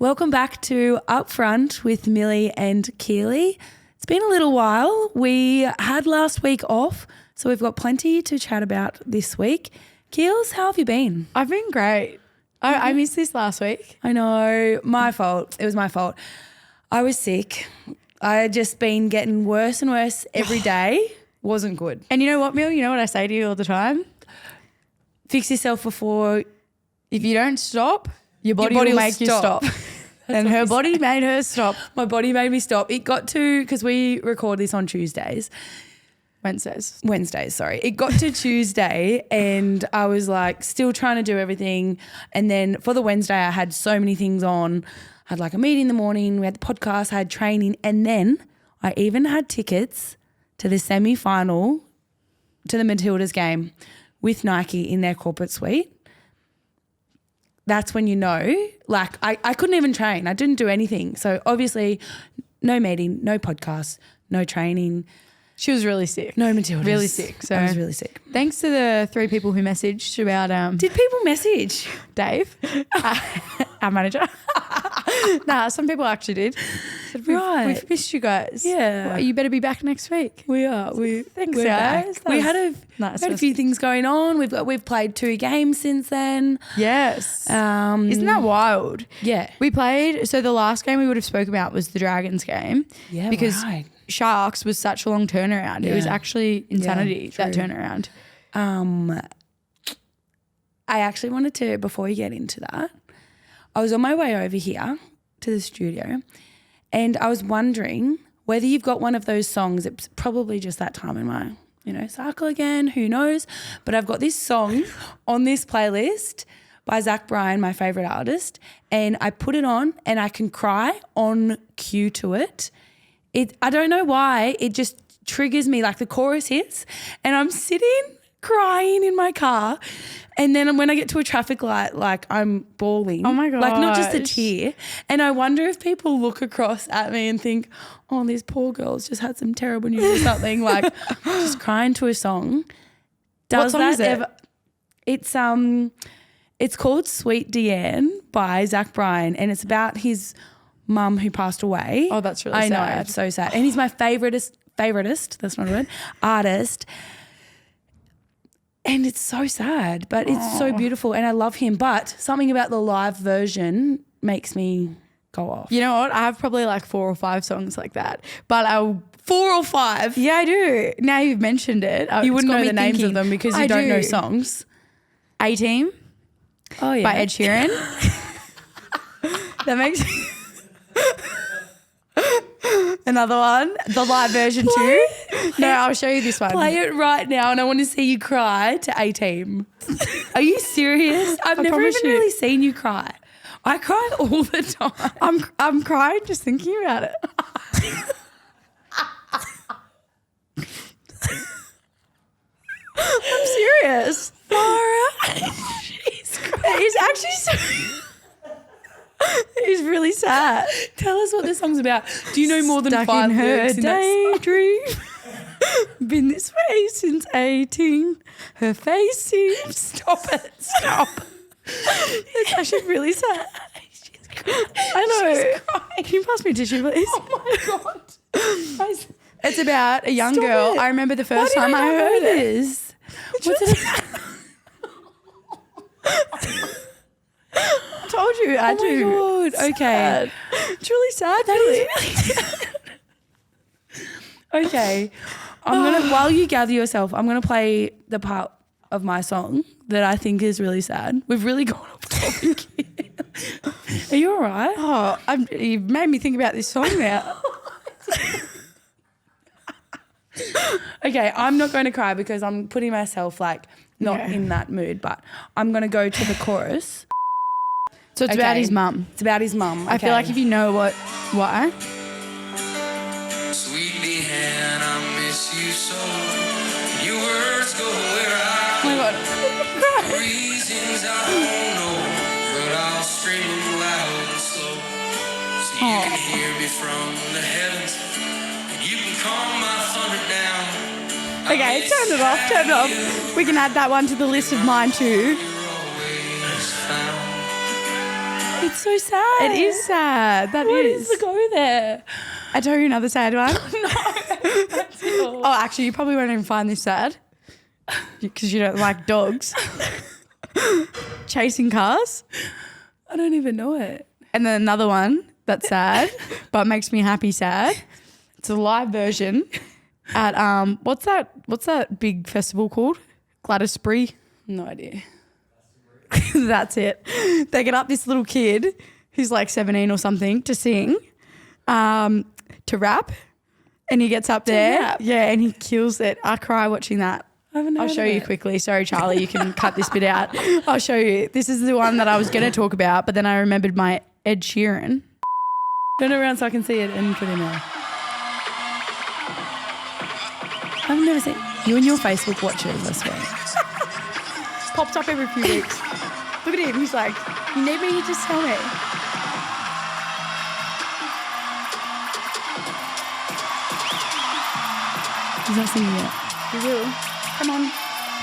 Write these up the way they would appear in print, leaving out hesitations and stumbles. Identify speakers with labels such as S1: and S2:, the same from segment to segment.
S1: Welcome back to Upfront with Millie and Keeley. It's been a little while. We had last week off, so we've got plenty to chat about this week. Keels, how have you been?
S2: I've been great. I missed this last week.
S1: I know, my fault. It was my fault. I was sick. I had just been getting worse and worse every day. Wasn't good.
S2: And you know what, Mill? You know what I say to you all the time?
S1: Fix yourself before
S2: if you don't stop, your body will make you stop. And her body made her stop.
S1: My body made me stop. It got to, because we record this on Tuesdays. Wednesdays, sorry. It got to Tuesday and I was like still trying to do everything. And then for the Wednesday I had so many things on. I had like a meeting in the morning, we had the podcast, I had training, and then I even had tickets to the semi-final to the Matildas game with Nike in their corporate suite. That's when you know, like I couldn't even train. I didn't do anything. So obviously no meeting, no podcast, no training.
S2: She was really sick.
S1: No Matildas.
S2: Really sick. So
S1: I was really sick.
S2: Thanks to the 3 people who messaged about
S1: Did people message?
S2: Dave, our manager. Nah, some people actually did. Said, we've missed you guys.
S1: Yeah.
S2: Well, you better be back next week.
S1: We are.
S2: Thanks,
S1: we're
S2: guys.
S1: We had a few things going on. We've played 2 games since then.
S2: Yes. Isn't that wild?
S1: Yeah.
S2: We played, so the last game we would have spoke about was the Dragons game.
S1: Yeah,
S2: because
S1: right.
S2: Sharks was such a long turnaround.
S1: Yeah.
S2: It was actually insanity,
S1: Yeah,
S2: that turnaround.
S1: I actually wanted to, before we get into that, I was on my way over here to the studio and I was wondering whether you've got one of those songs. It's probably just that time in my, cycle again, who knows? But I've got this song on this playlist by Zach Bryan, my favourite artist, and I put it on and I can cry on cue to it. I don't know why, it just triggers me, like the chorus hits and I'm sitting crying in my car, and then when I get to a traffic light, like I'm bawling.
S2: Oh my gosh.
S1: Like not just a tear. And I wonder if people look across at me and think, oh, this poor girl's just had some terrible news or something, like just crying to a song.
S2: What song is it?
S1: It's called Sweet Deanne by Zach Bryan, and it's about his mum who passed away.
S2: Oh, that's really sad.
S1: I know, it's so sad. And he's my favoritist, that's not a word, artist. And it's so sad, but it's so beautiful and I love him. But something about the live version makes me go off.
S2: You know what? I have probably like 4 or 5 songs like that. But
S1: 4 or 5?
S2: Yeah, I do. Now you've mentioned it.
S1: You wouldn't know the names of them because you don't know songs.
S2: A-Team.
S1: Oh, yeah.
S2: By Ed Sheeran. That makes... Another one, the live version too. No, I'll show you this one.
S1: Play it right now and I want to see you cry to A-Team. Are you serious? I've never even really seen you cry. I cry all the time.
S2: I'm crying just thinking about it. I'm serious.
S1: Laura.
S2: He's actually so... He's really sad.
S1: Tell us what this song's about. Do you know more than
S2: Stuck
S1: 5
S2: in her
S1: lyrics in that
S2: daydream? Been this way since 18. Her face seems...
S1: Stop it. Stop.
S2: It's actually really sad. I know. Can you pass me a tissue, please?
S1: Oh my God.
S2: It's about a young girl.
S1: It.
S2: I remember the first time I heard
S1: this. What's it about?
S2: I told you I do.
S1: Oh my God. Okay.
S2: Sad. It's really sad.
S1: Okay. While you gather yourself, I'm gonna play the part of my song that I think is really sad. We've really gone off topic here. Are you all right?
S2: Oh, you've made me think about this song now.
S1: Okay, I'm not going to cry because I'm putting myself not in that mood, but I'm going to go to the chorus.
S2: So it's about his mum.
S1: It's about his mum. Okay.
S2: I feel like if you know why.
S3: Sweet Deanne, I miss you so. Your words go where I
S1: Oh my God.
S3: reasons I don't know, but I'll scream them loud and slow, so you can hear me from the heavens, and you can calm my thunder down.
S2: Okay, turn it off. We can add that one to the list of mine too.
S3: You're always found.
S1: It's so sad.
S2: It is sad. That
S1: What
S2: is.
S1: is the go there?
S2: I tell you another sad one.
S1: No, that's it all.
S2: Oh, actually, you probably won't even find this sad because you don't like dogs. Chasing cars.
S1: I don't even know it.
S2: And then another one that's sad, but makes me happy sad. It's a live version at what's that big festival called? Gladysbury.
S1: No idea.
S2: That's it. They get up this little kid who's like 17 or something to sing, to rap, and he gets up there.
S1: rap?
S2: Yeah, and he kills it. I cry watching that.
S1: I haven't heard
S2: I'll show
S1: of
S2: you
S1: it.
S2: quickly. Sorry, Charlie, you can cut this bit out. I'll show you. This is the one that I was going to talk about, but then I remembered my Ed Sheeran.
S1: Turn it around so I can see it and put it in there. I've never seen you and your Facebook watchers, I swear.
S2: Pops up every few weeks. Look at him. He's like, you need me? You just tell me.
S1: He's not singing yet.
S2: You will. Come on.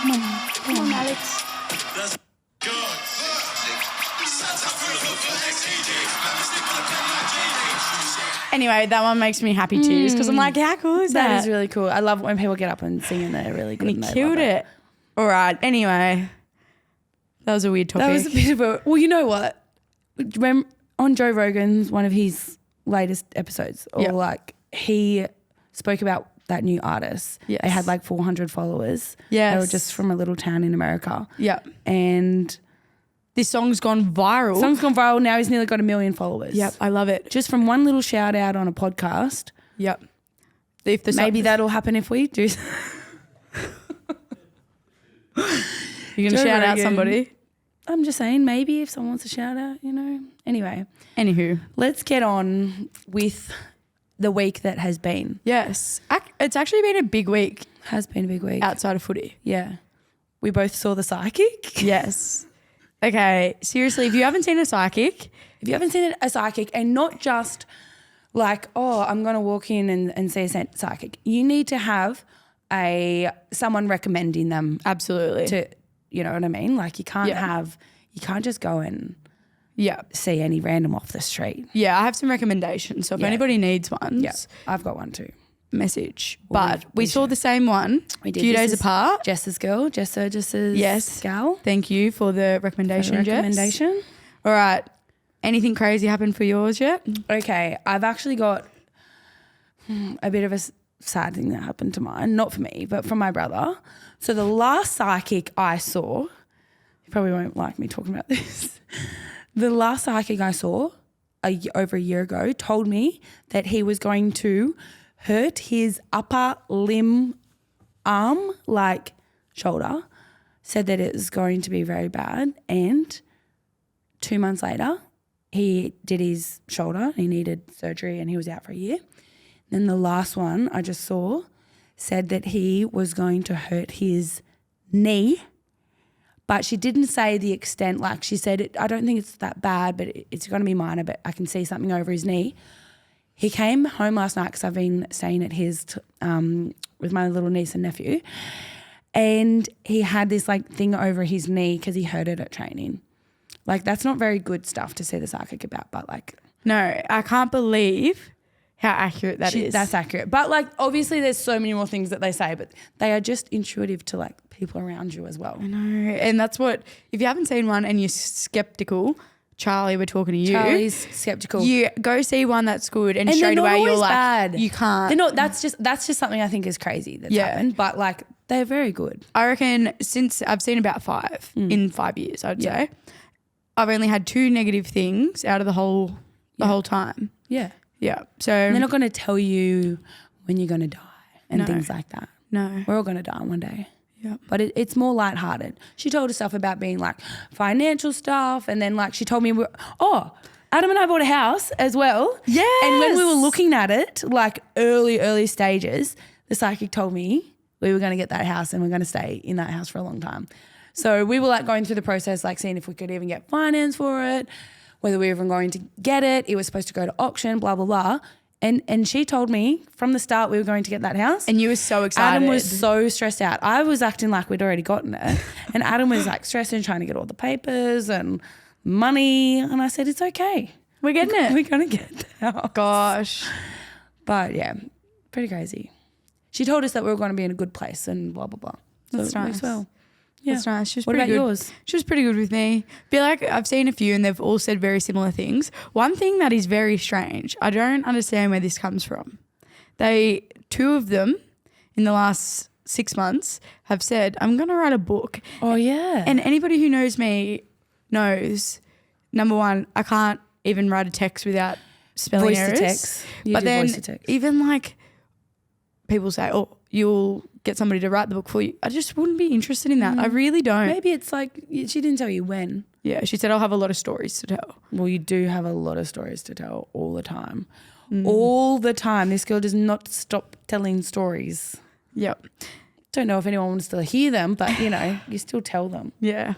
S2: Come on. Come on, Alex. Anyway, that one makes me happy too, because I'm like, how cool is that?
S1: That is really cool. I love when people get up and sing and they're really good.
S2: And he
S1: they
S2: killed
S1: love
S2: it. All right. Anyway, that was a weird topic.
S1: That was a bit of a. Well, you know what? When on Joe Rogan's one of his latest episodes, or
S2: Yep.
S1: like he spoke about that new artist.
S2: Yes.
S1: They had like 400 followers.
S2: Yes.
S1: They were just from a little town in America.
S2: Yeah.
S1: And
S2: This song's gone viral.
S1: song's gone viral. Now he's nearly got 1 million followers.
S2: Yep. I love it.
S1: Just from one little shout out on a podcast.
S2: Yep. If the
S1: Maybe that'll happen if we do.
S2: you're going to
S1: Joe
S2: shout out
S1: Rogan.
S2: somebody.
S1: I'm just saying, maybe if someone wants to shout out, you know. Anyway,
S2: Anywho.
S1: let's get on with the week that has been.
S2: Yes. It's actually been a big week
S1: Has been a big week.
S2: outside of footy.
S1: Yeah. We both saw The Psychic.
S2: Yes. Okay. Seriously, if you haven't seen a psychic,
S1: If you haven't seen a psychic, and not just like, oh, I'm going to walk in and see a psychic, you need to have someone recommending them
S2: absolutely.
S1: to, you know what I mean? Like you can't
S2: Yeah.
S1: you can't just go and
S2: Yeah.
S1: see any random off the street.
S2: Yeah, I have some recommendations. So if
S1: Yeah.
S2: anybody needs ones,
S1: Yeah, I've got one too.
S2: message.
S1: Well,
S2: But we saw the same one
S1: We
S2: a
S1: did.
S2: few
S1: This
S2: days
S1: is
S2: apart.
S1: Jess's girl, Jess's
S2: Yes.
S1: gal.
S2: Thank you for the recommendation, Jess.
S1: Recommendation.
S2: All right. Anything crazy happened for yours yet?
S1: Okay, I've actually got a bit of a sad thing that happened to mine. Not for me, but from my brother. So the last psychic I saw, you probably won't like me talking about this. The last psychic I saw over a year ago told me that he was going to hurt his upper limb, arm, like shoulder, said that it was going to be very bad. And 2 months later, he did his shoulder. He needed surgery and he was out for a year. Then the last one I just saw said that he was going to hurt his knee, but she didn't say the extent. Like she said, I don't think it's that bad, but it's going to be minor, but I can see something over his knee. He came home last night because I've been staying at his with my little niece and nephew, and he had this like thing over his knee because he hurt it at training. Like that's not very good stuff to see the psychic about, but like
S2: No, I can't believe how accurate that is.
S1: that's accurate. But like obviously there's so many more things that they say, but they are just intuitive to like people around you as well.
S2: No, and that's what, if you haven't seen one and you're skeptical, Charlie, we're talking to you.
S1: Charlie's skeptical.
S2: You go see one that's good and
S1: And
S2: straight
S1: they're not
S2: away you're
S1: always
S2: like,
S1: bad.
S2: you can't.
S1: They're not. That's just something I think is crazy that's
S2: Yeah.
S1: happened. But like they're very good.
S2: I reckon since I've seen about 5 in 5 years, I'd say, I've only had 2 negative things out of the whole time.
S1: Yeah.
S2: Yeah. So
S1: And they're not going to tell you when you're going to die and
S2: No.
S1: things like that.
S2: no.
S1: We're all going to die one day.
S2: Yeah.
S1: But it's more lighthearted. She told us stuff about being like financial stuff, and then like she told me, Adam and I bought a house as well.
S2: Yes.
S1: And when we were looking at it, like early stages, the psychic told me we were going to get that house and we're going to stay in that house for a long time. So we were like going through the process, like seeing if we could even get finance for it, whether we were even going to get it. It was supposed to go to auction, blah, blah, blah. And she told me from the start we were going to get that house.
S2: And you were so excited.
S1: Adam was so stressed out. I was acting like we'd already gotten it. And Adam was like stressing, trying to get all the papers and money. And I said, it's okay.
S2: We're getting it.
S1: We're going to get the house.
S2: Gosh.
S1: But yeah, pretty crazy. She told us that we were going to be in a good place and blah, blah, blah. So
S2: That's
S1: it works
S2: nice.
S1: well. Yeah.
S2: That's nice. She was
S1: What
S2: pretty
S1: about
S2: good.
S1: yours?
S2: She was pretty good with me. Feel like I've seen a few and they've all said very similar things. One thing that is very strange, I don't understand where this comes from. Two of them in the last 6 months have said, I'm going to write a book.
S1: Oh, yeah.
S2: And anybody who knows me knows, number one, I can't even write a text without spelling
S1: voice
S2: errors.
S1: to text. You
S2: But
S1: do
S2: then
S1: voice to text.
S2: even like people say, oh, you'll get somebody to write the book for you. I just wouldn't be interested in that. I really don't.
S1: Maybe it's like she didn't tell you when.
S2: Yeah, she said I'll have a lot of stories to tell.
S1: Well, you do have a lot of stories to tell all the time. All the time. This girl does not stop telling stories.
S2: Yep.
S1: Don't know if anyone wants to hear them, but, you still tell them.
S2: Yeah.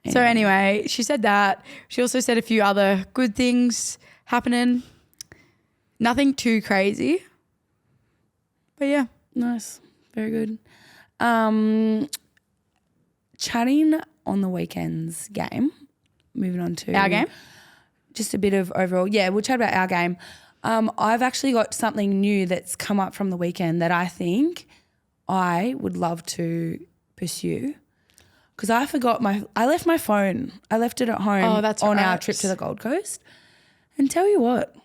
S2: So anyway, she said that. She also said a few other good things happening. Nothing too crazy. But yeah.
S1: Nice. Very good. Chatting on the weekends game. Moving on to
S2: Our game?
S1: Just a bit of overall. Yeah, we'll chat about our game. I've actually got something new that's come up from the weekend that I think I would love to pursue. Because I left my phone. I left it at home
S2: Oh, that's
S1: on our
S2: right.
S1: trip to the Gold Coast. And tell you what,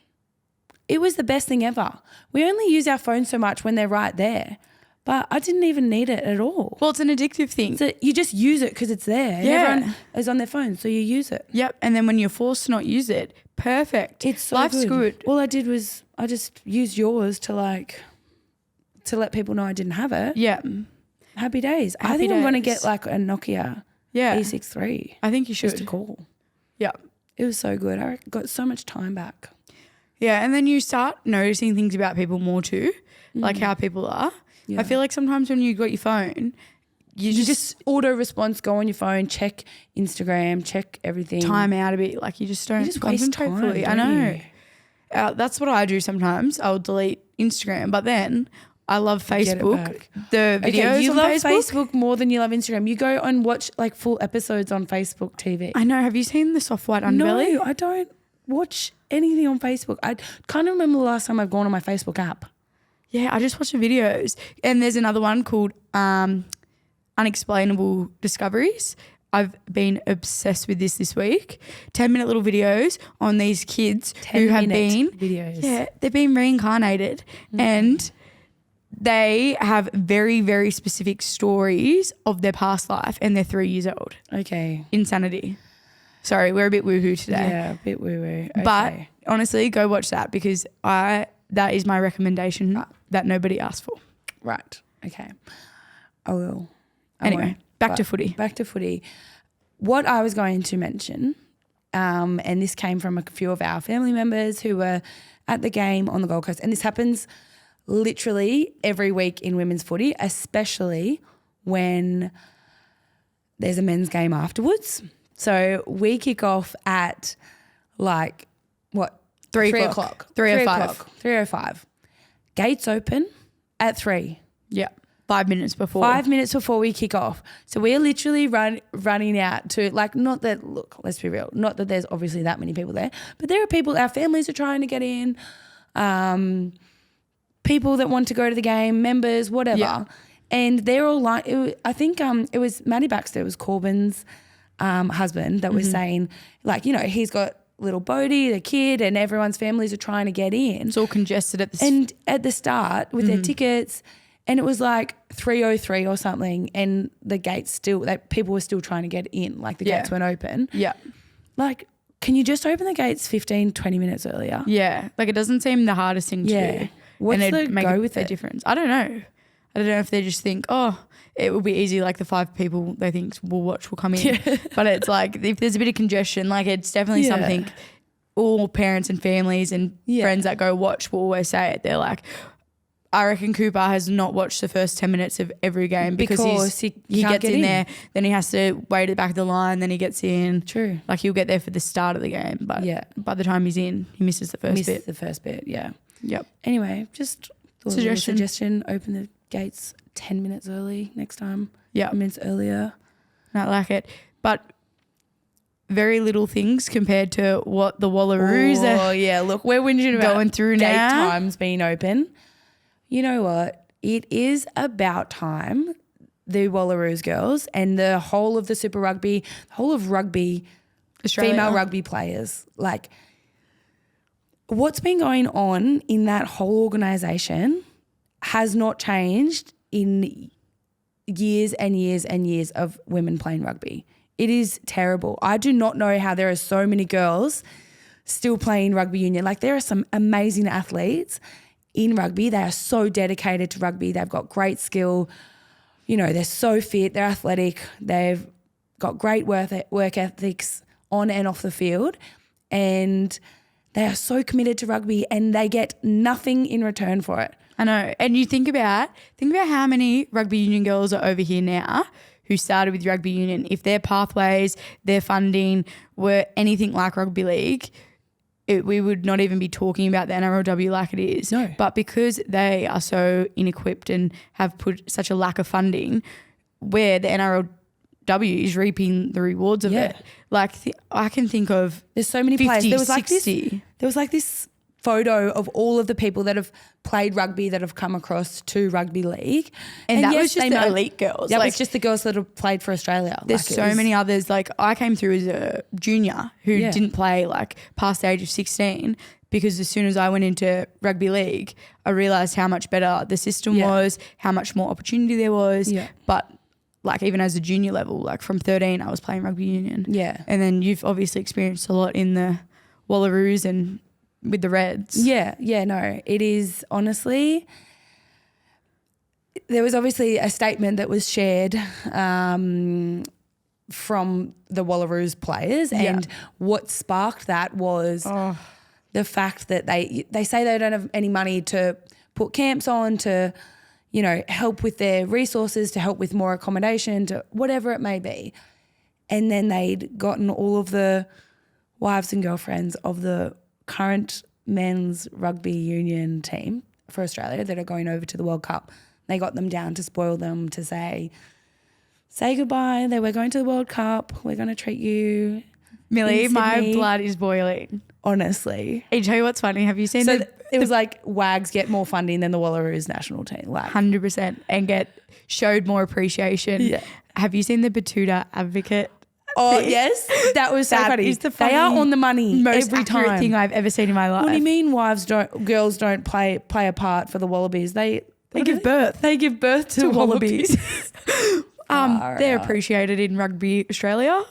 S1: it was the best thing ever. We only use our phone so much when they're right there. But I didn't even need it at all.
S2: Well, it's an addictive thing.
S1: So you just use it because it's there. And
S2: Yeah.
S1: everyone is on their phone, so you use it.
S2: Yep. And then when you're forced to not use it, perfect.
S1: It's so
S2: Life's good.
S1: All I did was I just used yours to let people know I didn't have it.
S2: Yeah.
S1: Happy days. I
S2: Happy
S1: think I'm going to
S2: days.
S1: get like a Nokia
S2: Yeah.
S1: E63
S2: I think you
S1: just to
S2: should.
S1: call.
S2: Yeah.
S1: It was so good. I got so much time back.
S2: Yeah. And then you start noticing things about people more too, like how people are.
S1: Yeah.
S2: I feel like sometimes when you got your phone,
S1: You just auto response, go on your phone, check Instagram, check everything.
S2: time out a bit. Like you just don't
S1: You just waste
S2: concentrate
S1: time,
S2: fully. I
S1: don't
S2: know.
S1: you?
S2: That's what I do sometimes. I'll delete Instagram, but then I love
S1: Get it
S2: Facebook.
S1: back.
S2: The videos
S1: Okay, you
S2: on
S1: love
S2: Facebook.
S1: Facebook more than you love Instagram. You go and watch like full episodes on Facebook TV.
S2: I know. Have you seen the soft white underbelly?
S1: No, I don't watch anything on Facebook. I can't remember the last time I've gone on my Facebook app.
S2: Yeah, I just watch the videos. And there's another one called Unexplainable Discoveries. I've been obsessed with this week. 10-minute little videos on these kids who have
S1: 10-minute
S2: been
S1: videos.
S2: Yeah, they've been reincarnated and they have very, very specific stories of their past life and they're 3 years old.
S1: Okay.
S2: Insanity. Sorry, we're a bit woohoo today.
S1: Yeah, a bit woo-woo. Okay.
S2: But honestly, go watch that because that is my recommendation that nobody asked for.
S1: Right. Okay. I will. I
S2: Anyway,
S1: won't.
S2: back
S1: But
S2: to footy.
S1: Back to footy. What I was going to mention, and this came from a few of our family members who were at the game on the Gold Coast, and this happens literally every week in women's footy, especially when there's a men's game afterwards. So we kick off at like, what?
S2: 3
S1: 3
S2: o'clock.
S1: o'clock.
S2: 3:05.
S1: 3:05. Gates open at 3.
S2: Yeah. 5 minutes before.
S1: 5 minutes before we kick off. So we're literally running out to not that, look, let's be real, not that there's obviously that many people there, but there are people, our families are trying to get in, people that want to go to the game, members, whatever.
S2: Yeah.
S1: And they're all like, I think it was Maddie Baxter, it was Corbin's husband that was saying he's got little Bodie, the kid, and everyone's families are trying to get in.
S2: It's all congested at the
S1: And at the start with their tickets, and it was like 3:03 or something, and the gates people were still trying to get in, like the gates weren't open.
S2: Yeah.
S1: Like, can you just open the gates 15, 20 minutes earlier?
S2: Yeah. Like it doesn't seem the hardest thing to do.
S1: What's
S2: and it'd
S1: the
S2: make
S1: go
S2: a,
S1: with
S2: a
S1: it?
S2: difference. I don't know. I don't know if they just think, oh, it will be easy, like the 5 people they think will come in.
S1: Yeah.
S2: But it's like if there's a bit of congestion, like it's definitely
S1: Yeah.
S2: something all parents and families and
S1: Yeah.
S2: friends that go watch will always say it. They're like, I reckon Cooper has not watched the first 10 minutes of every game because he
S1: can't
S2: gets
S1: get
S2: in
S1: in.
S2: there, then he has to wait at the back of the line, then he gets in.
S1: True.
S2: Like he'll get there for the start of the game, but
S1: Yeah.
S2: by the time he's in, he misses the first
S1: Missed
S2: bit.
S1: the first bit, yeah.
S2: Yep.
S1: Anyway, just thought of a
S2: Suggestion.
S1: suggestion, open the gates 10 minutes early next time.
S2: Yeah.
S1: 10 minutes earlier.
S2: Not like it. But very little things compared to what the Wallaroos
S1: Oh,
S2: are
S1: yeah. Look, we're whinging about
S2: going through
S1: gate
S2: now.
S1: times being open. You know what? It is about time the Wallaroos girls and the whole of the Super Rugby, the whole of rugby,
S2: Australia.
S1: female rugby players, like what's been going on in that whole organisation has not changed in years and years and years of women playing rugby. It is terrible. I do not know how there are so many girls still playing rugby union. Like there are some amazing athletes in rugby. They are so dedicated to rugby. They've got great skill. You know, they're so fit. They're athletic. They've got great work ethics on and off the field. And they are so committed to rugby and they get nothing in return for it.
S2: I know. And you think about how many rugby union girls are over here now who started with rugby union. If their pathways, their funding were anything like rugby league, we would not even be talking about the NRLW like it is.
S1: No.
S2: But because they are so inequipped and have put such a lack of funding, where the NRLW is reaping the rewards of it. Like I can think of
S1: there's so many
S2: 50,
S1: players. There was
S2: 60.
S1: like this photo of all of the people that have played rugby that have come across to rugby league.
S2: And that
S1: yes,
S2: was just the elite girls.
S1: That
S2: Like,
S1: was just the girls that have played for Australia.
S2: there's so many others. Like I came through as a junior who didn't play like past the age of 16 because as soon as I went into rugby league, I realised how much better the system was, how much more opportunity there was.
S1: Yeah.
S2: But like even as a junior level, like from 13, I was playing rugby union.
S1: Yeah.
S2: And then you've obviously experienced a lot in the Wallaroos and with the Reds.
S1: Yeah, no. It is honestly, there was obviously a statement that was shared from the Wallaroos players and what sparked that was the fact that they say they don't have any money to put camps on, to, you know, help with their resources, to help with more accommodation, to whatever it may be. And then they'd gotten all of the wives and girlfriends of the current men's rugby union team for Australia that are going over to the World Cup. They got them down to spoil them, to say goodbye. We're going to the World Cup. We're going to treat you.
S2: Millie,
S1: in
S2: my
S1: Sydney.
S2: blood is boiling.
S1: Honestly.
S2: Hey, tell you what's funny. Have you seen
S1: So it was like WAGs get more funding than the Wallaroos national team. Like
S2: 100% and showed more appreciation.
S1: Yeah.
S2: Have you seen the Batuta advocate?
S1: Oh, yes. That was so
S2: That
S1: funny.
S2: is the
S1: They are on the money
S2: most
S1: every
S2: accurate
S1: time.
S2: thing I've ever seen in my life.
S1: What do you mean girls don't play a part for the Wallabies? They
S2: give birth.
S1: They give birth to wallabies.
S2: They're appreciated in Rugby Australia.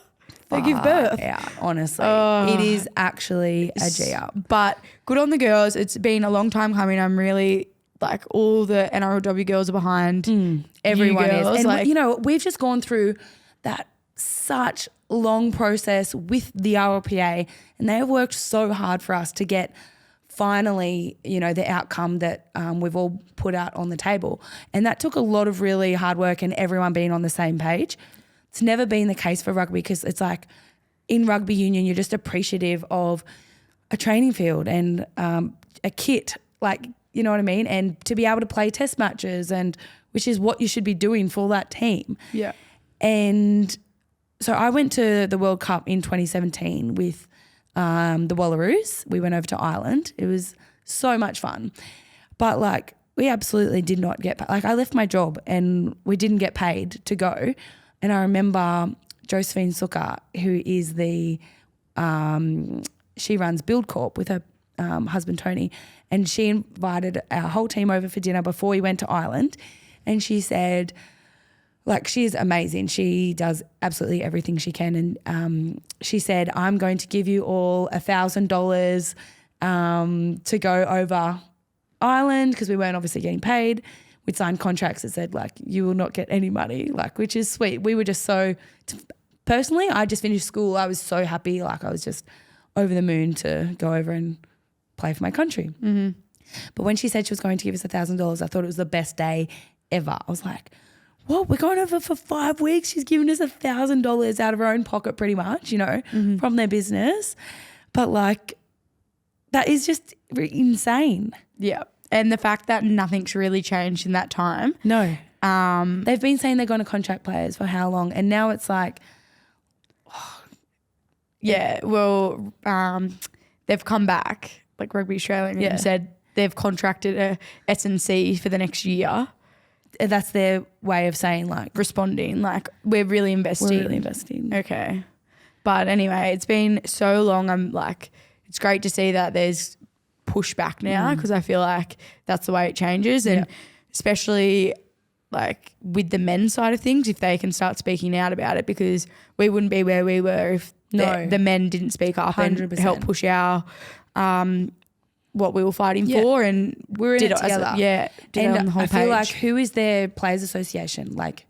S2: They give birth.
S1: Yeah, honestly. It is actually a G up.
S2: But good on the girls. It's been a long time coming. I'm really like all the NRLW girls are behind.
S1: Everyone is.
S2: girls,
S1: And
S2: like-
S1: you know, we've just gone through that such long process with the RLPA, and they have worked so hard for us to get finally, you know, the outcome that we've all put out on the table. And that took a lot of really hard work and everyone being on the same page. It's never been the case for rugby because it's like in rugby union, you're just appreciative of a training field and a kit, like, you know what I mean? And to be able to play test matches, and which is what you should be doing for that team.
S2: Yeah.
S1: And so I went to the World Cup in 2017 with the Wallaroos. We went over to Ireland. It was so much fun. But like we absolutely did not get paid. Like I left my job and we didn't get paid to go. And I remember Josephine Sukkar, who is she runs Build Corp with her husband Tony, and she invited our whole team over for dinner before we went to Ireland. And she said, like, she is amazing. She does absolutely everything she can. And she said, I'm going to give you all $1,000 to go over Ireland, because we weren't obviously getting paid. We'd signed contracts that said, like, you will not get any money, like, which is sweet. We were just so, personally, I just finished school. I was so happy. Like, I was just over the moon to go over and play for my country. Mm-hmm. But when she said she was going to give us $1,000, I thought it was the best day ever. I was like, what? We're going over for 5 weeks. She's giving us $1,000 out of her own pocket pretty much, you know, from their business. But like, that is just insane.
S2: Yeah. And the fact that nothing's really changed in that time.
S1: No. They've been saying they're going to contract players for how long? And now it's like,
S2: well, they've come back, like Rugby Australia, and said they've contracted a S&C for the next year.
S1: That's their way of saying like
S2: responding, like we're really investing. Okay. But anyway, it's been so long. I'm like, it's great to see that there's pushback now because I feel like that's the way it changes. And especially like with the men's side of things, if they can start speaking out about it, because we wouldn't be where we were if the men didn't speak up 100%. And help push our what we were fighting for, and
S1: we're in it together.
S2: Did it on the whole
S1: I feel like, who is their players association? Like,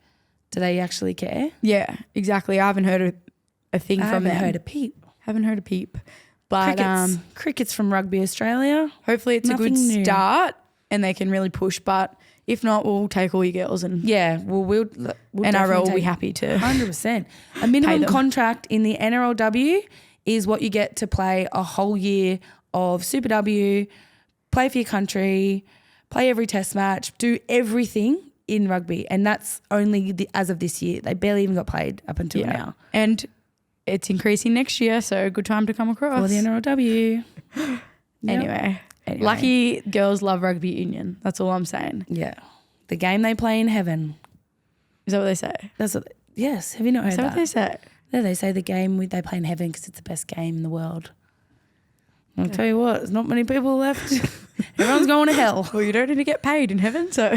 S1: do they actually care?
S2: Yeah, exactly. I haven't heard a thing from them.
S1: Haven't heard a peep.
S2: But
S1: cricket's from Rugby Australia.
S2: Hopefully it's
S1: Nothing
S2: a good
S1: new.
S2: start and they can really push. But if not, we'll take all your girls and
S1: we'll
S2: NRL will be happy to
S1: 100%. A minimum contract in the NRLW is what you get to play a whole year of Super W, play for your country, play every test match, do everything in rugby. And that's only as of this year. They barely even got played up until now.
S2: And it's increasing next year, so good time to come across.
S1: For the NRLW.
S2: Anyway, lucky girls love rugby union. That's all I'm saying.
S1: Yeah. The game they play in heaven.
S2: Is that what they say?
S1: Yes. Have you not heard that?
S2: Is that what they say?
S1: Yeah, they say the game they play in heaven because it's the best game in the world. I'll tell you what, there's not many people left. Everyone's going to hell.
S2: Well, you don't need to get paid in heaven, so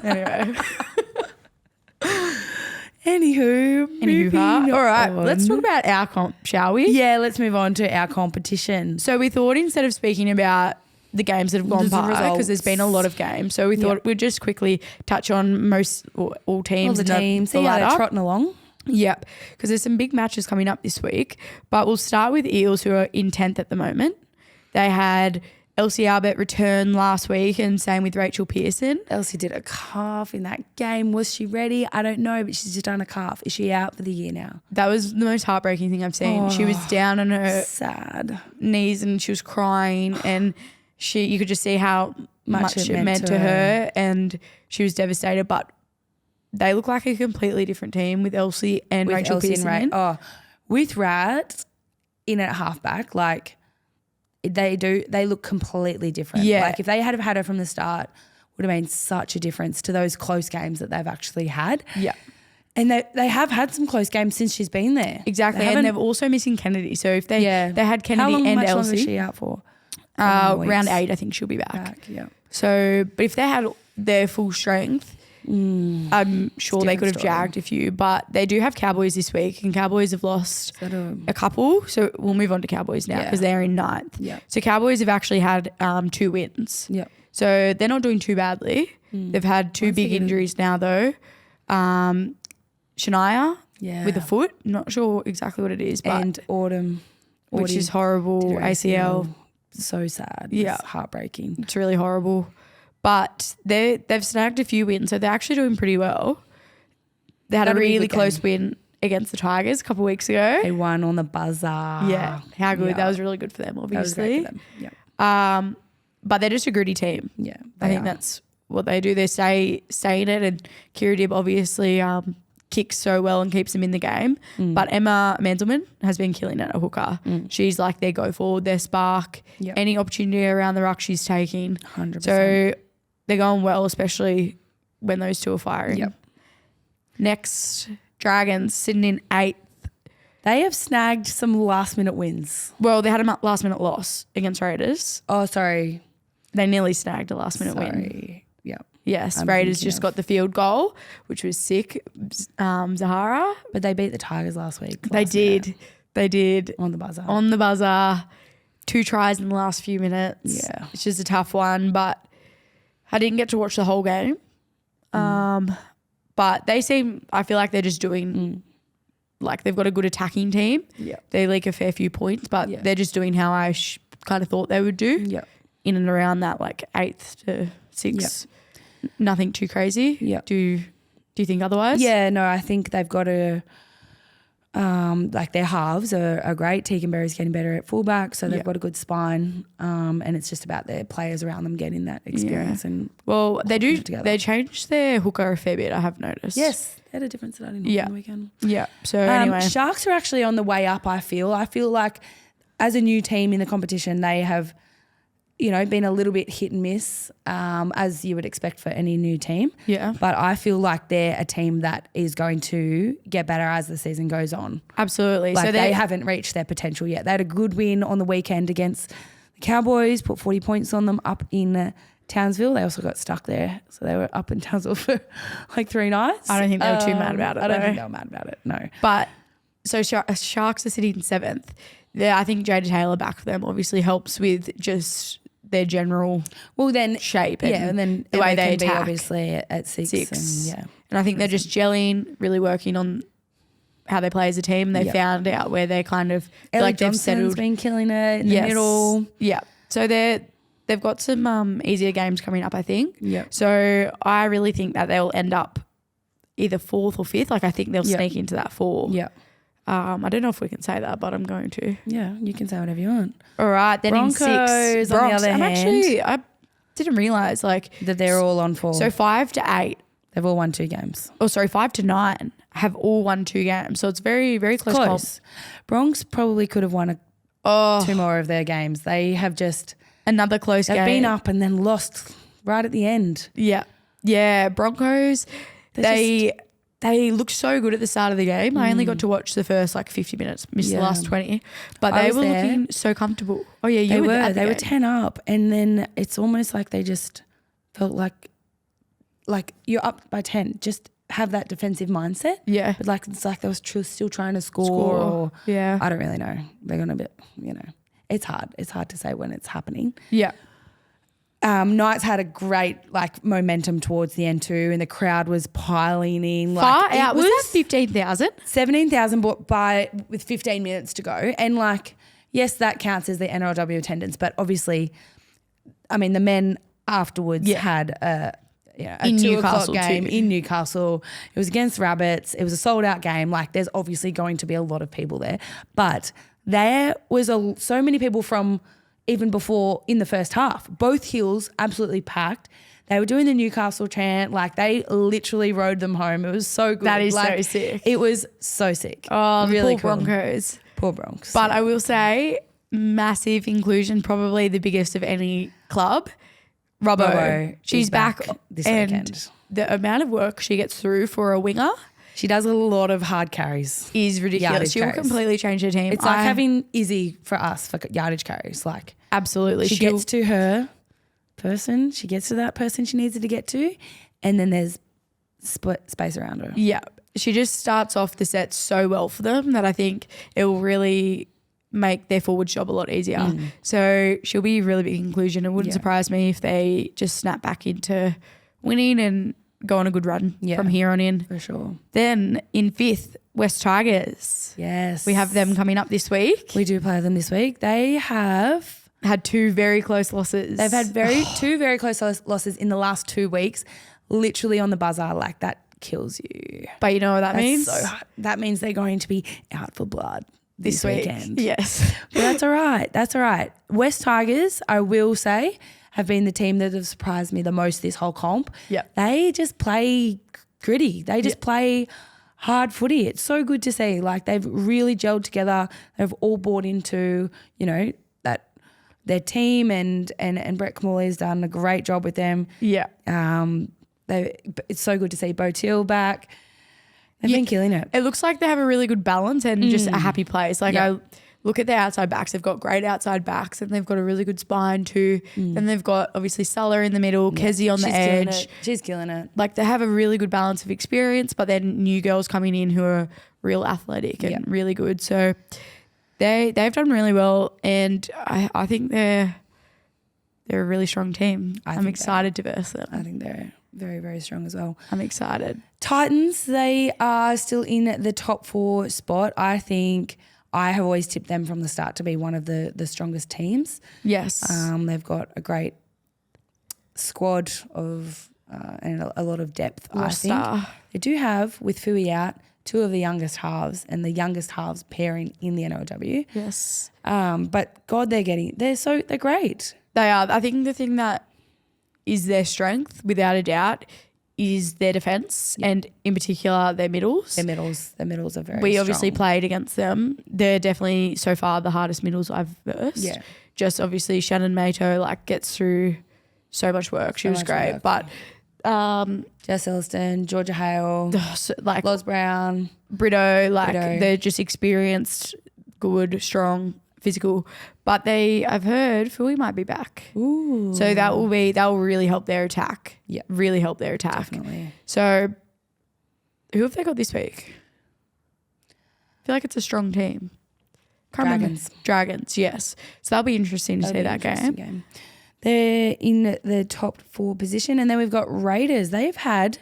S2: anyway.
S1: Anywho,
S2: all right, let's talk about our comp, shall we?
S1: Yeah, let's move on to our competition.
S2: So we thought instead of speaking about the games that have gone by, because there's been a lot of games, so we thought we'd just quickly touch on all teams.
S1: All the teams, see how they're trotting along.
S2: Yep, because there's some big matches coming up this week. But we'll start with Eels, who are in 10th at the moment. They had Elsie Arbet return last week, and same with Rachel Pearson.
S1: Elsie did a calf in that game. Was she ready? I don't know, but she's just done a calf. Is she out for the year now?
S2: That was the most heartbreaking thing I've seen. She was down on her knees and she was crying, and you could just see how much it meant to her, and she was devastated. But they look like a completely different team with Elsie and Rachel Pearson.
S1: With Rat in at halfback, like they look completely different.
S2: Yeah.
S1: Like if they had have had her from the start, would have made such a difference to those close games that they've actually had.
S2: Yeah.
S1: And they have had some close games since she's been there.
S2: Exactly. And they're also missing Kennedy. So if they had Kennedy and Elsie.
S1: How long is she out for?
S2: Round 8, I think she'll be back.
S1: Yeah.
S2: So, but if they had their full strength, I'm sure they could have jagged a few. But they do have Cowboys this week, and Cowboys have lost a couple. So we'll move on to Cowboys now because they're in 9th.
S1: Yeah.
S2: So Cowboys have actually had 2 wins.
S1: Yeah.
S2: So they're not doing too badly. They've had 2 big injuries now though. Shania with a foot, not sure exactly what it is, but
S1: and Autumn,
S2: which is horrible. ACL.
S1: So sad.
S2: Yeah.
S1: It's heartbreaking.
S2: It's really horrible. But they've snagged a few wins, so they're actually doing pretty well. They had a really close win against the Tigers a couple of weeks ago.
S1: They won on the buzzer.
S2: Yeah, how good. That was really good for them, obviously.
S1: That was great for them.
S2: But they're just a gritty team.
S1: Yeah,
S2: I think that's what they do. They stay in it, and Kira Dibb obviously kicks so well and keeps them in the game. But Emma Mandelman has been killing it at hooker. She's like their go forward, their spark.
S1: Yep.
S2: Any opportunity around the ruck she's taking.
S1: 100%.
S2: So they're going well, especially when those two are firing.
S1: Yep.
S2: Next, Dragons sitting in 8th.
S1: They have snagged some last minute wins.
S2: Well, they had a last minute loss against Raiders.
S1: Oh, sorry.
S2: They nearly snagged a last minute win.
S1: Yep.
S2: Yes, Raiders just got the field goal, which was sick. Zahara.
S1: But they beat the Tigers last week.
S2: They did.
S1: On the buzzer.
S2: 2 tries in the last few minutes.
S1: Yeah.
S2: It's just a tough one, but I didn't get to watch the whole game. But I feel like they're just doing, like they've got a good attacking team.
S1: Yeah.
S2: They leak a fair few points, but they're just doing how I kind of thought they would do.
S1: Yeah.
S2: In and around that like 8th to 6th. Yep. Nothing too crazy.
S1: Yeah.
S2: Do you think otherwise?
S1: Yeah, no, I think they've got to Like their halves are great. Tegan Berry's getting better at fullback, so they've got a good spine. And it's just about their players around them getting that experience. And
S2: well, they do. They changed their hooker a fair bit. I have noticed.
S1: Yes, they had a different starting hooker on the weekend.
S2: Yeah. So anyway,
S1: Sharks are actually on the way up. I feel like as a new team in the competition, they have, been a little bit hit and miss, as you would expect for any new team.
S2: Yeah.
S1: But I feel like they're a team that is going to get better as the season goes on.
S2: Absolutely.
S1: Like
S2: so
S1: they haven't reached their potential yet. They had a good win on the weekend against the Cowboys, put 40 points on them up in Townsville. They also got stuck there. So they were up in Townsville for like 3 nights.
S2: I don't think they were too mad about it.
S1: I don't think they were mad about it, no.
S2: But so Sharks are sitting 7th. I think Jada Taylor back for them obviously helps with just their general shape and
S1: then
S2: the way they
S1: can
S2: attack.
S1: Be obviously at 6. And
S2: I think they're just gelling, really working on how they play as a team. They found out where they kind of
S1: Ellie
S2: like
S1: Johnson's
S2: they've settled.
S1: Been killing it in the middle.
S2: Yeah. So they've got some easier games coming up, I think.
S1: Yeah.
S2: So I really think that they'll end up either 4th or 5th. Like I think they'll sneak into that 4.
S1: Yeah.
S2: I don't know if we can say that, but I'm going to.
S1: Yeah, you can say whatever you want.
S2: All right, then
S1: Broncos,
S2: in 6.
S1: on the other hand.
S2: I didn't realise that
S1: they're all on 4.
S2: So 5 to 8.
S1: They've all won 2 games.
S2: Oh, sorry, 5 to 9 have all won 2 games. So it's very, very close.
S1: Bronx probably could have won 2 more of their games. They have just
S2: another close game.
S1: They've been up and then lost right at the end.
S2: Yeah. Yeah, Broncos, they looked so good at the start of the game. I only got to watch the first 50 minutes, missed the last 20. But they were looking so comfortable. Oh yeah, you were there.
S1: They were 10 up, and then it's almost like they just felt like you're up by 10. Just have that defensive mindset.
S2: Yeah.
S1: But it's like they was still trying to score. Or,
S2: yeah.
S1: I don't really know. They're gonna be, it's hard. It's hard to say when it's happening.
S2: Yeah.
S1: Knights had a great momentum towards the end too, and the crowd was piling in.
S2: Far out. Was that 15,000?
S1: 17,000 with 15 minutes to go. And yes, that counts as the NRLW attendance, but obviously, the men afterwards had a 2 o'clock game in Newcastle. It was against Rabbits. It was a sold out game. There's obviously going to be a lot of people there, but there was so many people from even before in the first half. Both hills absolutely packed. They were doing the Newcastle chant. They literally rode them home. It was so good.
S2: That is so sick.
S1: It was so sick.
S2: Oh,
S1: really
S2: poor
S1: cool.
S2: Broncos.
S1: Poor Bronx.
S2: But I will say, massive inclusion, probably the biggest of any club. Robbo. She's back
S1: this
S2: and
S1: weekend.
S2: The amount of work she gets through for a winger
S1: She does a lot of hard carries.
S2: is ridiculous.
S1: Yardage
S2: She will
S1: carries.
S2: completely change her team.
S1: It's like having Izzy for us for yardage carries.
S2: Absolutely.
S1: She gets to her person. She gets to that person she needs to get to, and then there's space around her.
S2: Yeah. She just starts off the set so well for them that I think it will really make their forward job a lot easier. So she'll be a really big inclusion. It wouldn't surprise me if they just snap back into winning and go on a good run from here on in.
S1: For sure.
S2: Then in 5th, West Tigers.
S1: Yes.
S2: We have them coming up this week.
S1: We do play them this week. They have
S2: Had 2 very close losses.
S1: They've had 2 very close losses in the last 2 weeks, literally on the buzzer. That kills you.
S2: But you know what that
S1: That's
S2: means?
S1: so hard. That means they're going to be out for blood this
S2: week.
S1: weekend.
S2: Yes.
S1: But that's all right. That's all right. West Tigers, I will say, have been the team that have surprised me the most this whole comp.
S2: Yep.
S1: They just play gritty. They just play hard footy. It's so good to see. They've really gelled together. They've all bought into, that their team and Brett Camorley's done a great job with them.
S2: Yeah.
S1: It's so good to see Bo Teal back. They've been killing it.
S2: It looks like they have a really good balance and just a happy place. I look at their outside backs. They've got great outside backs and they've got a really good spine too. Then they've got obviously Sulla in the middle, Kezi on the edge.
S1: She's killing it.
S2: They have a really good balance of experience, but then new girls coming in who are real athletic and really good. So they've done really well, and I think they're a really strong team. I'm excited to verse them.
S1: I think they're very, very strong as well.
S2: I'm excited.
S1: Titans, they are still in the top 4 spot. I think I have always tipped them from the start to be one of the strongest teams.
S2: Yes.
S1: They've got a great squad of and a lot of depth, I think. They do have, with Fui out, two of the youngest halves and the youngest halves pairing in the NRLW.
S2: Yes.
S1: But God, they're great.
S2: They are. I think the thing that is their strength, without a doubt, is their defence and in particular their middles.
S1: Their middles are very
S2: We
S1: strong.
S2: obviously played against them. They're definitely so far the hardest middles I've versed.
S1: Yeah.
S2: Just obviously Shannon Mato gets through so much work. She was great.
S1: Work.
S2: But
S1: Jess Elliston, Georgia Hale, Loz Brown,
S2: Brito, they're just experienced, good, strong, physical. But I've heard Fui might be back.
S1: Ooh.
S2: So that will really help their attack.
S1: Yeah.
S2: Really help their attack.
S1: Definitely.
S2: So who have they got this week? I feel like it's a strong team. Dragons, yes. So that'll be interesting to see that game.
S1: They're in the top 4 position. And then we've got Raiders. They've had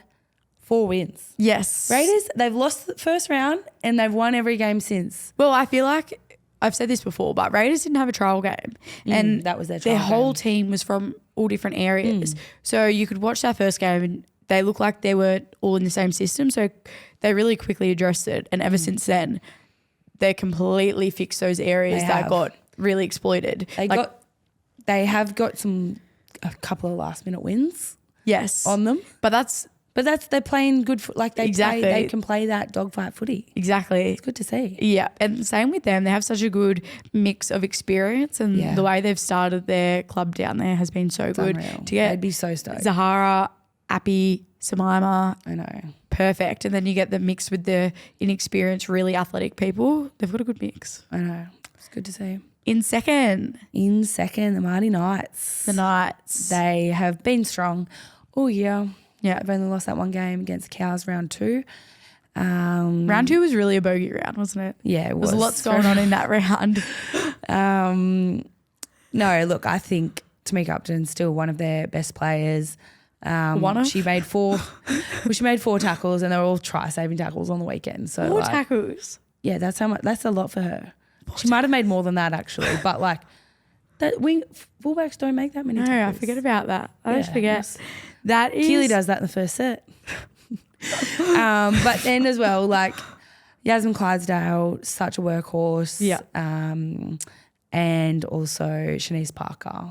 S1: 4 wins.
S2: Yes.
S1: Raiders, they've lost the first round and they've won every game since.
S2: Well, I feel like I've said this before, but Raiders didn't have a trial game. And
S1: that was their trial
S2: whole
S1: game.
S2: team was from all different areas. So you could watch that first game and they looked like they were all in the same system. So they really quickly addressed it. And ever since then, they completely fixed those areas that got really exploited.
S1: They have got a couple of last minute wins.
S2: Yes.
S1: On them.
S2: But
S1: they're playing good
S2: exactly.
S1: They can play that dogfight footy.
S2: Exactly.
S1: It's good to see.
S2: Yeah. And same with them. They have such a good mix of experience and the way they've started their club down there has been so good.
S1: Unreal.
S2: To get
S1: They'd be so stoked.
S2: Zahara, Appy, Samaima.
S1: I know.
S2: Perfect. And then you get the mix with the inexperienced, really athletic people. They've got a good mix.
S1: I know. It's good to see.
S2: In second,
S1: the Mighty Knights.
S2: the Knights.
S1: They have been strong all year.
S2: Yeah.
S1: They've only lost that one game against Cows round 2.
S2: Round 2 was really a bogey round, wasn't it?
S1: Yeah, it was.
S2: There was lots going on in that round.
S1: No, look, I think Tamika Upton's still one of their best players. She made 4 tackles and they were all try-saving tackles on the weekend. So
S2: 4 tackles?
S1: Yeah, that's a lot for her. She might have made more than that actually, but fullbacks don't make that many tackles.
S2: No, I forget about that. I always forget. That is...
S1: Keeley does that in the first set. But then as well, Yasmin Clydesdale, such a workhorse.
S2: Yeah.
S1: And also Shanice Parker,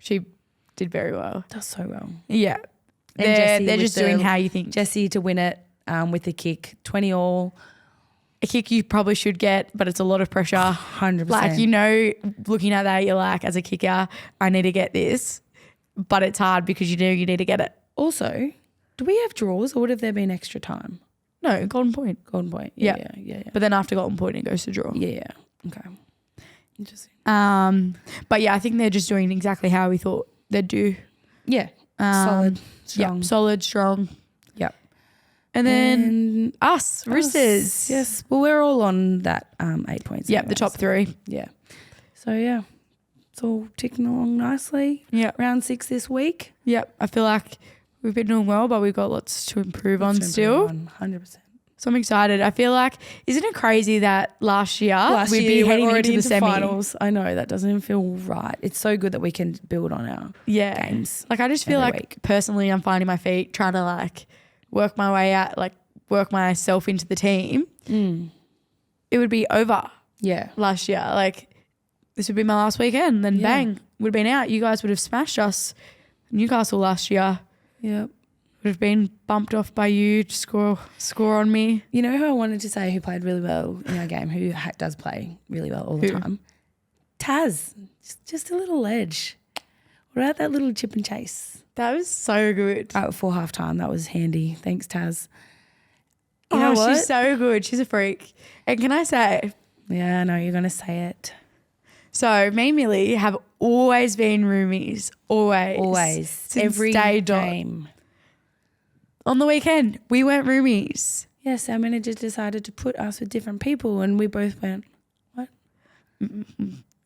S2: she did very well.
S1: does so well.
S2: Yeah.
S1: And
S2: they're just doing how you think.
S1: Jessie to win it with the kick, 20-all.
S2: A kick you probably should get, but it's a lot of pressure.
S1: 100%.
S2: Looking at that, you're as a kicker, I need to get this. But it's hard because you need to get it.
S1: Also, do we have draws or would have there been extra time?
S2: No, golden point.
S1: Golden point.
S2: Yeah.
S1: Yeah.
S2: But then after golden point, it goes to draw.
S1: Yeah. Okay. Interesting.
S2: But yeah, I think they're just doing exactly how we thought they'd do.
S1: Yeah. Solid. Strong.
S2: Yeah, solid, strong.
S1: Yep.
S2: And then us, Roosters.
S1: Yes. Well, we're all on that 8 points.
S2: Yeah, the top 3.
S1: Yeah. So, yeah, it's all ticking along nicely.
S2: Yeah.
S1: Round 6 this week.
S2: Yep. I feel like we've been doing well, but we've got lots to improve on still.
S1: 100%.
S2: So I'm excited. I feel like, isn't it crazy that last year we'd be heading into the semi?
S1: Finals? I know, that doesn't even feel right. It's so good that we can build on our games.
S2: I just feel
S1: every week.
S2: Personally I'm finding my feet trying to work my way out, work myself into the team. It would be over last year. This would be my last weekend. Then bang, would have been out. You guys would have smashed us. Newcastle last year.
S1: Yep.
S2: Would have been bumped off by you to score on me.
S1: You know who I wanted to say who played really well in our game, who does play really well all the time? Taz. Just a little edge. What about that little chip and chase?
S2: That was so good.
S1: For half time, that was handy. Thanks, Taz. You know what?
S2: She's so good. She's a freak. And can I say?
S1: Yeah, I know you're going to say it.
S2: So me and Millie have always been roomies. Always. Since
S1: Every
S2: day
S1: game.
S2: On the weekend, we went roomies.
S1: Yes, our manager decided to put us with different people and we both went, what?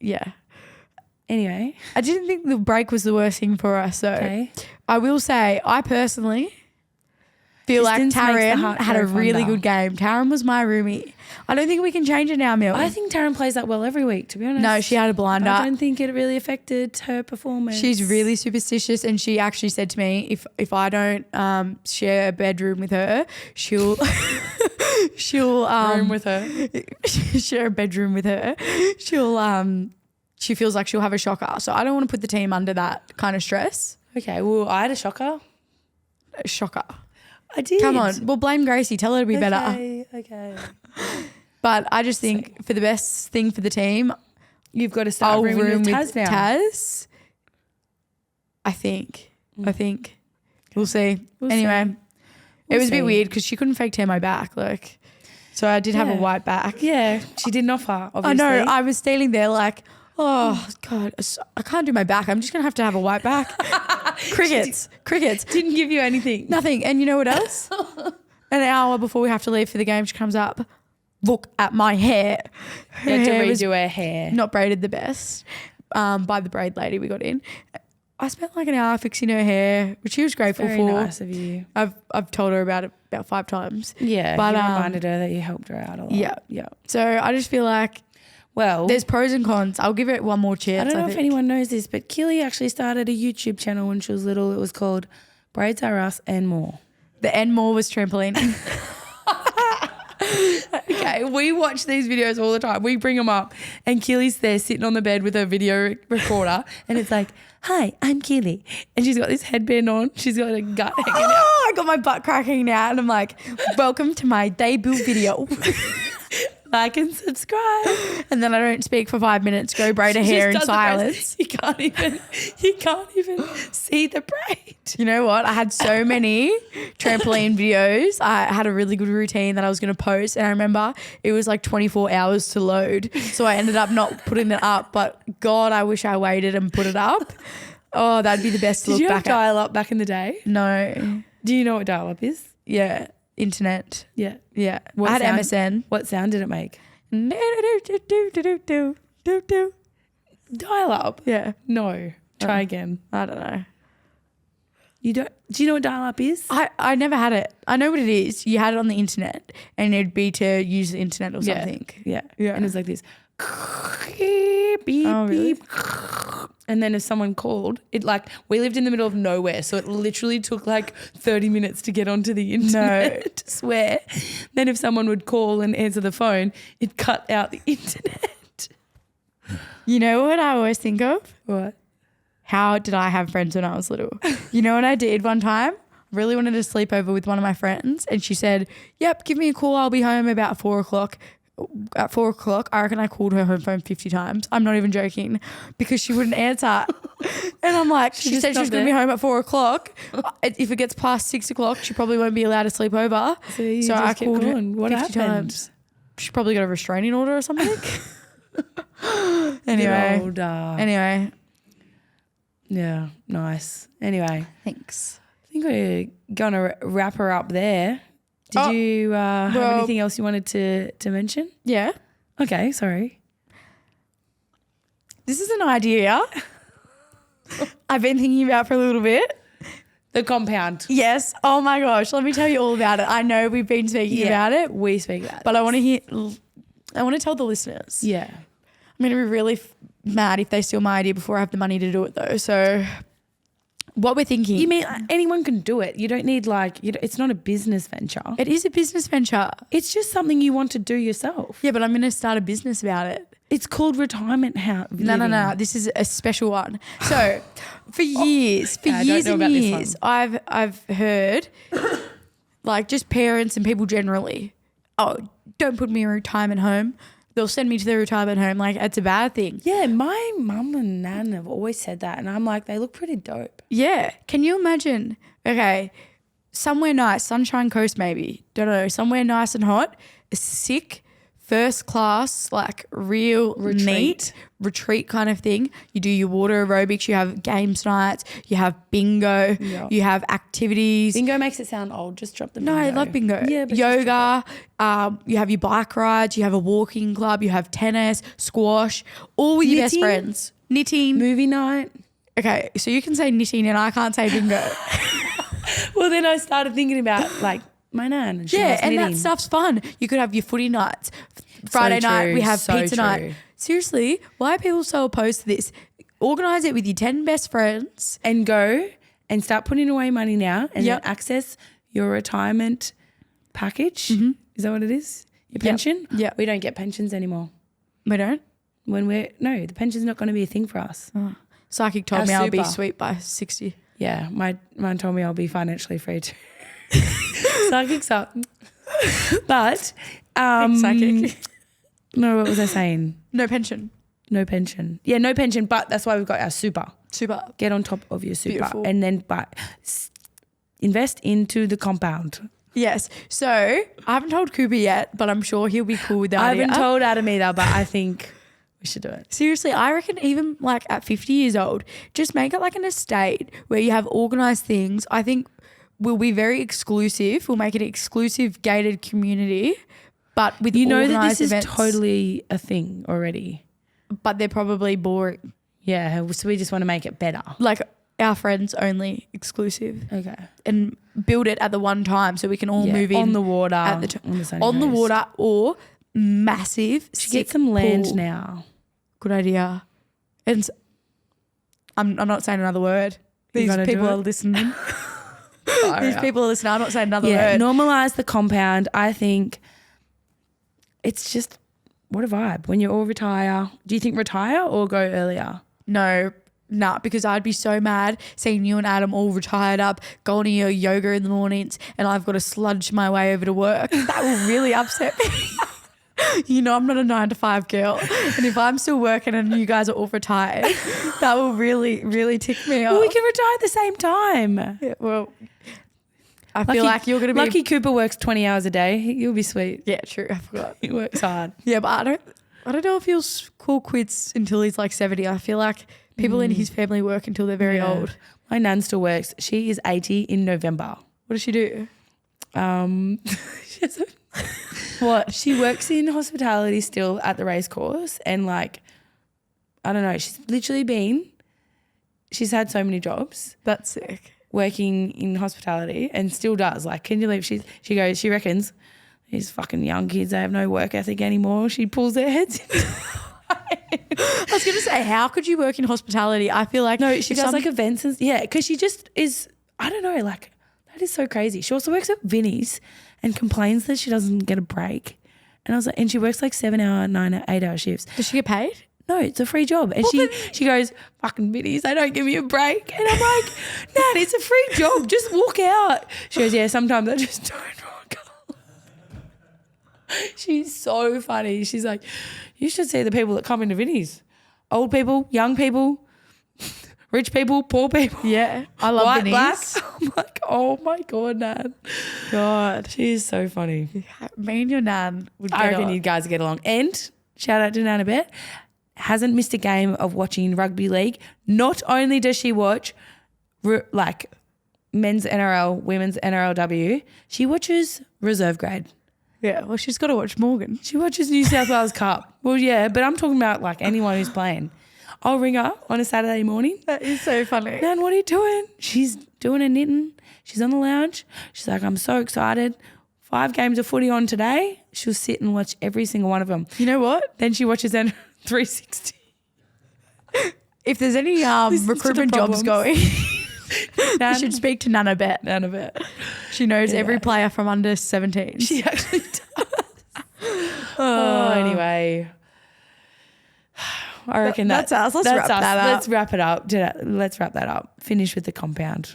S2: Yeah.
S1: Anyway.
S2: I didn't think the break was the worst thing for us. So I will say, I personally feel
S1: Distance
S2: like
S1: makes the
S2: Taryn
S1: heart
S2: had a
S1: grow
S2: really
S1: fonder.
S2: good game. Taryn was my roomie. I don't think we can change it now, Mil.
S1: I think Taryn plays that well every week, to be honest.
S2: No, she had a blinder.
S1: I don't think it really affected her performance.
S2: She's really superstitious and she actually said to me, if I don't share a bedroom with her, she'll she'll
S1: room with her.
S2: share a bedroom with her. She feels like she'll have a shocker. So I don't want to put the team under that kind of stress.
S1: Okay, well, I had a shocker.
S2: Shocker.
S1: I did.
S2: Come on. Well, blame Gracie. Tell her to be better.
S1: Okay.
S2: But I just think for the best thing for the team,
S1: You've got to start rooming with Taz now.
S2: Taz. I think. We'll see. Anyway, it was a bit weird because she couldn't fake tan my back. Like, so I did have a white back.
S1: Yeah, she didn't offer, obviously.
S2: I know. I was standing there like, oh, God, I can't do my back. I'm just going to have a white back. Crickets.
S1: Didn't give you anything.
S2: Nothing. And you know what else? An hour before we have to leave for the game, she comes up. Look at my hair.
S1: You had to redo her hair.
S2: Not braided the best by the braid lady we got in. I spent like an hour fixing her hair, which she was grateful for.
S1: Very nice of you.
S2: I've told her about it about 5 times.
S1: Yeah,
S2: but
S1: you reminded her that you helped her out a lot.
S2: Yeah. So I just feel like,
S1: well,
S2: there's pros and cons. I'll give it one more chance.
S1: I don't know if anyone knows this, but Keeley actually started a YouTube channel when she was little. It was called Braids Are Us and More.
S2: The and more was trampoline.
S1: Okay, we watch these videos all the time. We bring them up and Keely's there sitting on the bed with her video recorder and it's like, hi, I'm Keeley. And she's got this headband on. She's got a gut hanging out.
S2: I got my butt cracking out and I'm like, welcome to my debut video.
S1: Like and subscribe.
S2: And then I don't speak for 5 minutes, go braid her hair in silence.
S1: You can't even see the braid.
S2: You know what? I had so many trampoline videos. I had a really good routine that I was going to post. And I remember it was like 24 hours to load. So I ended up not putting it up. But God, I wish I waited and put it up. Oh, that'd be the best to look back at.
S1: Did you have dial-up back in the day?
S2: No.
S1: Do you know what dial-up is?
S2: Yeah. Internet.
S1: Yeah.
S2: I had MSN.
S1: What sound did it make? Dial-up?
S2: Yeah.
S1: No. Try again.
S2: I don't know.
S1: Do you know what dial-up is?
S2: I never had it. I know what it is. You had it on the internet and it'd be to use the internet or something.
S1: Yeah. And it was like this. Beep,
S2: really?
S1: beep. And then if someone called, we lived in the middle of nowhere, so it literally took like 30 minutes to get onto the internet. I swear. Then if someone would call and answer the phone, it cut out the internet.
S2: You know what I always think of?
S1: What?
S2: How did I have friends when I was little? You know what I did one time? Really wanted to sleep over with one of my friends and she said, yep, give me a call. I'll be home about 4 o'clock. At 4 o'clock, I reckon I called her home phone 50 times. I'm not even joking because she wouldn't answer. And I'm like, she said she's going to be home at 4 o'clock. If it gets past 6 o'clock, she probably won't be allowed to sleep over.
S1: So I called her 50 times.
S2: She probably got a restraining order or something. Anyway.
S1: Yeah, nice. Anyway.
S2: Thanks.
S1: I think we're going to wrap her up there. Did you have anything else you wanted to mention?
S2: Yeah.
S1: Okay, sorry.
S2: This is an idea I've been thinking about for a little bit.
S1: The compound.
S2: Yes. Oh my gosh. Let me tell you all about it. I know we've been speaking about it.
S1: We speak about it.
S2: But I want to tell the listeners.
S1: Yeah.
S2: I'm going to be really mad if they steal my idea before I have the money to do it though. So what we're thinking.
S1: You mean anyone can do it? You don't need it's not a business venture.
S2: It is a business venture.
S1: It's just something you want to do yourself.
S2: Yeah, but I'm going to start a business about it.
S1: It's called retirement house.
S2: No. This is a special one. So for years and years, I've heard like just parents and people generally, oh, don't put me in a retirement home. They'll send me to the retirement home. Like, it's a bad thing.
S1: Yeah, my mum and nan have always said that. And I'm like, they look pretty dope.
S2: Yeah. Can you imagine? Okay, somewhere nice, Sunshine Coast maybe. Don't know. Somewhere nice and hot. A sick, first class, like real neat retreat kind of thing. You do your water aerobics. You have games nights. You have bingo.
S1: Yeah.
S2: You have activities.
S1: Bingo makes it sound old. Just drop the bingo.
S2: No, I love bingo.
S1: Yeah, but
S2: yoga. You have your bike rides. You have a walking club. You have tennis, squash, all with your best friends. Knitting.
S1: Movie night.
S2: Okay, so you can say knitting and I can't say bingo.
S1: Well, then I started thinking about like my nan. And
S2: and that stuff's fun. You could have your footy nights. Friday night, we have pizza night. Seriously, why are people so opposed to this? Organise it with your 10 best friends.
S1: And go and start putting away money now and then access your retirement package. Is that what it is? Your pension?
S2: Yeah.
S1: We don't get pensions anymore.
S2: We don't?
S1: The pension's not going to be a thing for us.
S2: Oh. Psychic told
S1: Our
S2: me I'll be
S1: super.
S2: sweet by 60.
S1: Yeah, mine told me I'll be financially free too. Psychic's up. But,
S2: Psychic.
S1: no, what was I saying?
S2: No pension.
S1: No pension. Yeah, no pension, but that's why we've got our super.
S2: Super.
S1: Get on top of your super.
S2: Beautiful.
S1: And then invest into the compound.
S2: Yes. So I haven't told Cooper yet, but I'm sure he'll be cool with that.
S1: I haven't told Adam either, but I think we should do it.
S2: Seriously, I reckon even like at 50 years old, just make it like an estate where you have organised things. I think we'll be very exclusive. We'll make it an exclusive gated community, but with
S1: You know that
S2: organised
S1: this is
S2: events.
S1: totally a thing already.
S2: But they're probably boring.
S1: Yeah, so we just want to make it better.
S2: Like our friends only exclusive.
S1: Okay.
S2: And build it at the one time so we can all move in
S1: on the water.
S2: at the
S1: on the, sunny
S2: on the
S1: coast.
S2: water or massive.
S1: Should get
S2: sick
S1: some land
S2: pool.
S1: now.
S2: Good idea. And I'm not saying another word.
S1: You
S2: These
S1: gotta do
S2: people
S1: it?
S2: are listening.
S1: Far
S2: These
S1: out.
S2: people are listening. I'm not saying another
S1: Yeah,
S2: word.
S1: normalise the compound. I think it's just what a vibe. When you all retire, do you think retire or go earlier?
S2: No, because I'd be so mad seeing you and Adam all retired up, going to your yoga in the mornings, and I've got to sludge my way over to work. That will really upset me. You know, I'm not a 9-to-5 girl. And if I'm still working and you guys are all retired, that will really, really tick me off.
S1: Well, we can retire at the same time.
S2: Yeah, well, I feel like you're going to be...
S1: Lucky Cooper works 20 hours a day. You'll be sweet.
S2: Yeah, true. I forgot.
S1: He works hard.
S2: Yeah, but I don't know if he'll call quits until he's like 70. I feel like people in his family work until they're very
S1: Yeah.
S2: old.
S1: My nan still works. She is 80 in November.
S2: What does she do?
S1: She has what? She works in hospitality still at the race course, and like, I don't know, she's had so many jobs
S2: That's sick.
S1: working in hospitality and still does. Like, can you believe she reckons these fucking young kids, they have no work ethic anymore. She pulls their heads in.
S2: I was going to say, how could you work in hospitality? I feel like...
S1: No, she does like events and because she just is, I don't know, like that is so crazy. She also works at Vinnie's and complains that she doesn't get a break. And I was like, and she works like 7-hour, 8-hour shifts.
S2: Does she get paid?
S1: No, it's a free job. And she goes, fucking Vinnie's, they don't give me a break. And I'm like, Nan, it's a free job. Just walk out. She goes, yeah, sometimes I just don't rock up. She's so funny. She's like, you should see the people that come into Vinnie's. Old people, young people, rich people, poor people.
S2: Yeah. I love
S1: White,
S2: Vinnie's.
S1: black. I'm like, oh my God, Nan.
S2: God.
S1: She is so funny.
S2: Me and your nan would get
S1: I reckon
S2: on.
S1: you guys get along. And shout out to Nana Bet. Hasn't missed a game of watching rugby league. Not only does she watch like men's NRL, women's NRLW, she watches reserve grade.
S2: Yeah, well, she's got to watch Morgan.
S1: She watches New South Wales Cup. Well, yeah, but I'm talking about like anyone who's playing. I'll ring her on a Saturday morning.
S2: That is so funny.
S1: Nan, what are you doing? She's doing her knitting. She's on the lounge. She's like, I'm so excited. 5 games of footy on today. She'll sit and watch every single one of them.
S2: You know what?
S1: Then she watches N 360.
S2: If there's any recruitment jobs going,
S1: Nan,
S2: you should speak to Nana Bet.
S1: None of it.
S2: She knows every player from under 17.
S1: She actually does. Anyway. I reckon
S2: That's us. Let's wrap that up.
S1: Let's wrap it up. Let's wrap that up. Finish with the compound.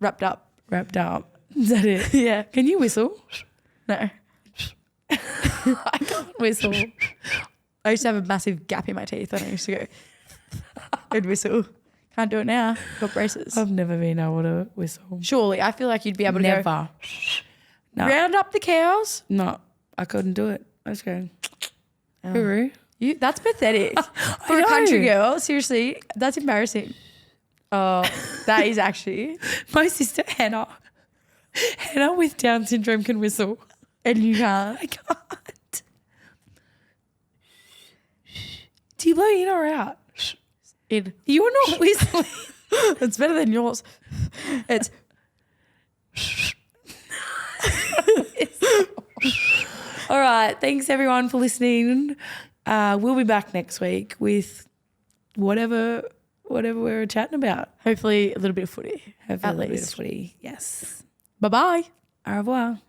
S2: Wrapped up.
S1: Wrapped up. Is that it?
S2: Yeah.
S1: Can you whistle?
S2: No.
S1: I can't whistle.
S2: I used to have a massive gap in my teeth when I used to go. I'd whistle. Can't do it now. Got braces.
S1: I've never been able to whistle.
S2: Surely, I feel like you'd be able to go,
S1: Never. No.
S2: round up the cows.
S1: No, I couldn't do it. I was going, hooroo.
S2: That's pathetic. For a
S1: know.
S2: country girl, seriously, that's embarrassing. Oh, that is actually.
S1: My sister Hannah with Down syndrome can whistle.
S2: And you can't.
S1: I can't. Do you blow in or out?
S2: In.
S1: You're not whistling.
S2: It's better than yours. It's.
S1: All right. Thanks everyone for listening. We'll be back next week with whatever we're chatting about.
S2: Hopefully a little bit of footy.
S1: Hopefully
S2: At
S1: a little bit of
S2: least.
S1: footy. Yes.
S2: Bye-bye.
S1: Au revoir.